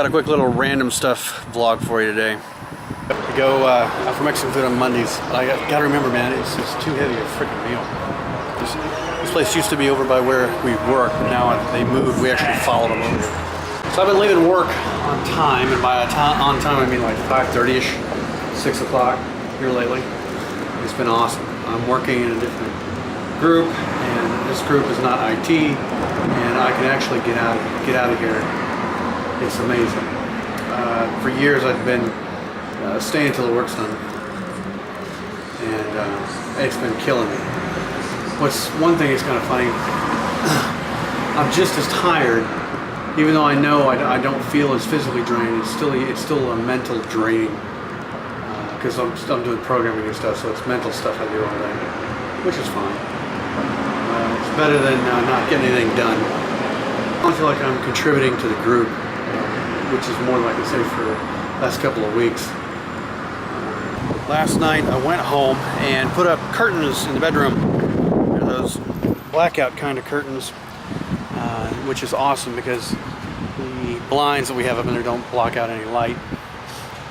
Got a quick little random stuff vlog for you today. I go out for Mexican food on Mondays, but I gotta remember, man, it's just too heavy a freaking meal. This place used to be over by where we work, but now they moved. We actually followed them over here. So I've been leaving work on time, and by on time I mean like 5:30ish, 6 o'clock here lately. It's been awesome. I'm working in a different group, and this group is not IT, and I can actually get out of here. It's amazing. For years I've been staying until the work's done, and it's been killing me. One thing is kind of funny, I'm just as tired, even though I know I don't feel as physically drained. It's still a mental draining, because I'm doing programming and stuff, so it's mental stuff I do all day, which is fine. It's better than not getting anything done. I don't feel like I'm contributing to the group, which is more than I can say for the last couple of weeks. Last night I went home and put up curtains in the bedroom. They're those blackout kind of curtains, which is awesome because the blinds that we have up in there don't block out any light.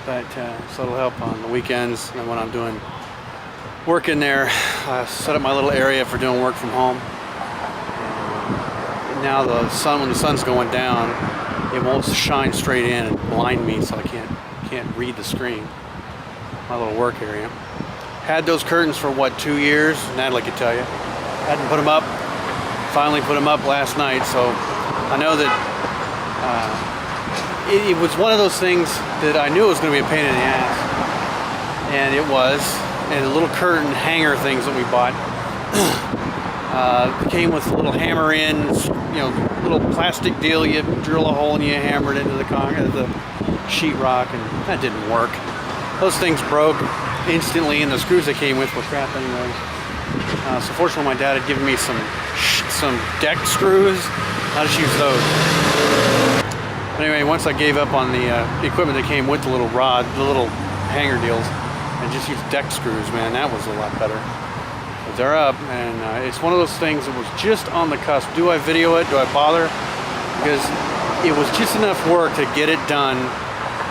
But so it'll help on the weekends and when I'm doing work in there. I set up my little area for doing work from home. And now when the sun's going down, it won't shine straight in and blind me, so I can't read the screen. My little work area. Had those curtains for what, 2 years? Natalie could tell you. Hadn't put them up. Finally put them up last night, so I know that it was one of those things that I knew it was going to be a pain in the ass, and it was. And the little curtain hanger things that we bought came with a little hammer in, little plastic deal. You drill a hole and you hammer it into the sheetrock, and that didn't work. Those things broke instantly, and the screws they came with were crap anyway. So fortunately, my dad had given me some deck screws. I'll just use those. But anyway, once I gave up on the equipment that came with the little rod, the little hanger deals, and just used deck screws, man, that was a lot better. But they're up, and it's one of those things that was just on the cusp. Do I video it? Do I bother? Because it was just enough work to get it done,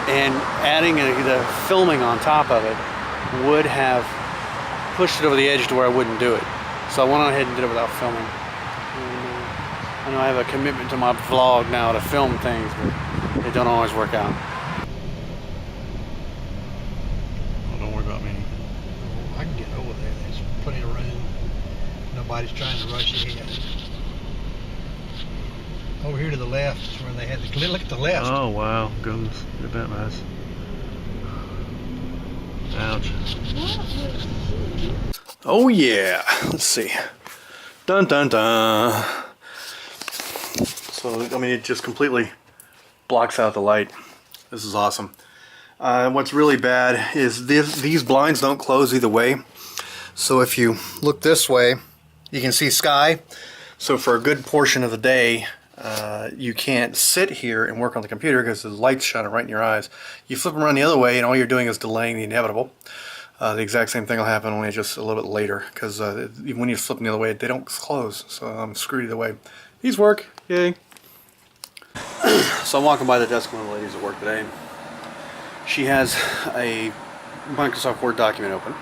and adding the filming on top of it would have pushed it over the edge to where I wouldn't do it. So I went on ahead and did it without filming. And I know I have a commitment to my vlog now to film things, but they don't always work out. I can get over there. There's plenty of room. Nobody's trying to rush ahead. Over here to the left is where they had the... Look at the left. Oh, wow. Goodness. Look at that mess. Ouch. Oh, yeah. Let's see. Dun, dun, dun. So, I mean, it just completely blocks out the light. This is awesome. What's really bad is these blinds don't close either way. So if you look this way, you can see sky. So for a good portion of the day, you can't sit here and work on the computer because the light's shining right in your eyes. You flip them around the other way, and all you're doing is delaying the inevitable. The exact same thing will happen, only just a little bit later, because when you flip them the other way, they don't close. So I'm screwed either way. These work, yay. So I'm walking by the desk of one of the ladies at work today. She has a Microsoft Word document open,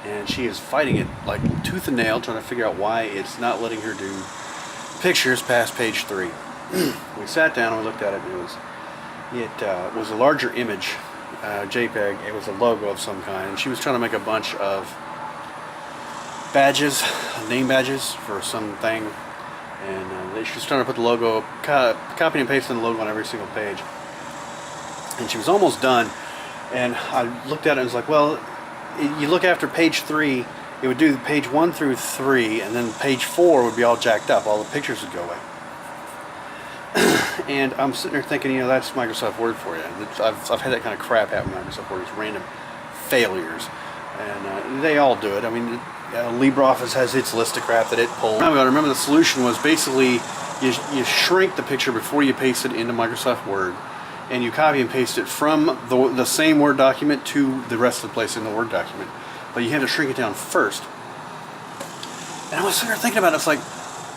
and she is fighting it like tooth and nail, trying to figure out why it's not letting her do pictures past page 3. We sat down and we looked at it, and it was a larger image, JPEG. It was a logo of some kind, and she was trying to make a bunch of badges, name badges for something, and she was trying to put the logo, copy and paste the logo on every single page. And she was almost done, and I looked at it and was like, well, you look after page 3, it would do page 1 through 3, and then page 4 would be all jacked up. All the pictures would go away. And I'm sitting there thinking, that's Microsoft Word for you. I've had that kind of crap happen with Microsoft Word. It's random failures. And they all do it. I mean, LibreOffice has its list of crap that it pulls. I remember the solution was basically you shrink the picture before you paste it into Microsoft Word, and you copy and paste it from the same Word document to the rest of the place in the Word document. But you have to shrink it down first. And I was sitting there thinking about it. It's like,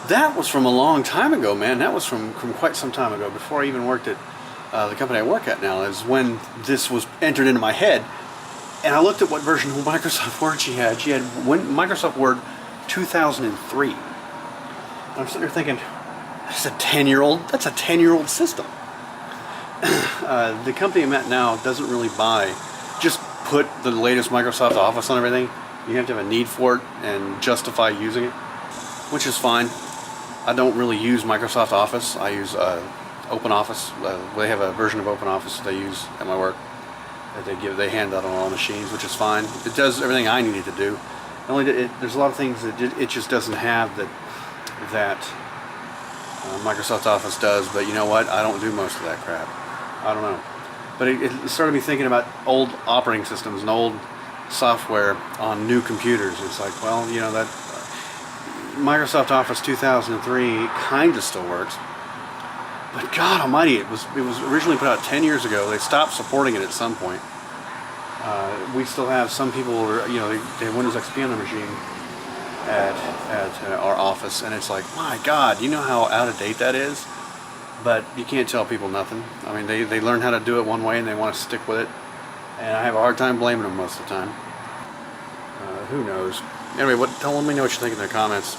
that was from a long time ago, man. That was from quite some time ago, before I even worked at the company I work at now, is when this was entered into my head. And I looked at what version of Microsoft Word she had. She had Microsoft Word 2003. I'm sitting there thinking, that's a 10-year-old system. The company I'm at now doesn't really just put the latest Microsoft Office on everything. You have to have a need for it and justify using it, which is fine. I don't really use Microsoft Office. I use OpenOffice. They have a version of OpenOffice that they use at my work that they hand out on all machines, which is fine. It does everything I needed to do. There's a lot of things that it just doesn't have that Microsoft Office does, but you know what? I don't do most of that crap. I don't know. But it started me thinking about old operating systems and old software on new computers. It's like, well, you know, that Microsoft Office 2003 kind of still works. But God Almighty, it was originally put out 10 years ago. They stopped supporting it at some point. We still have some people who are, you know, they have Windows XP on their machine at our office, and it's like, my God, you know how out of date that is? But you can't tell people nothing. I mean, they learn how to do it one way and they want to stick with it, and I have a hard time blaming them most of the time. Who knows? Anyway, tell me know what you think in the comments.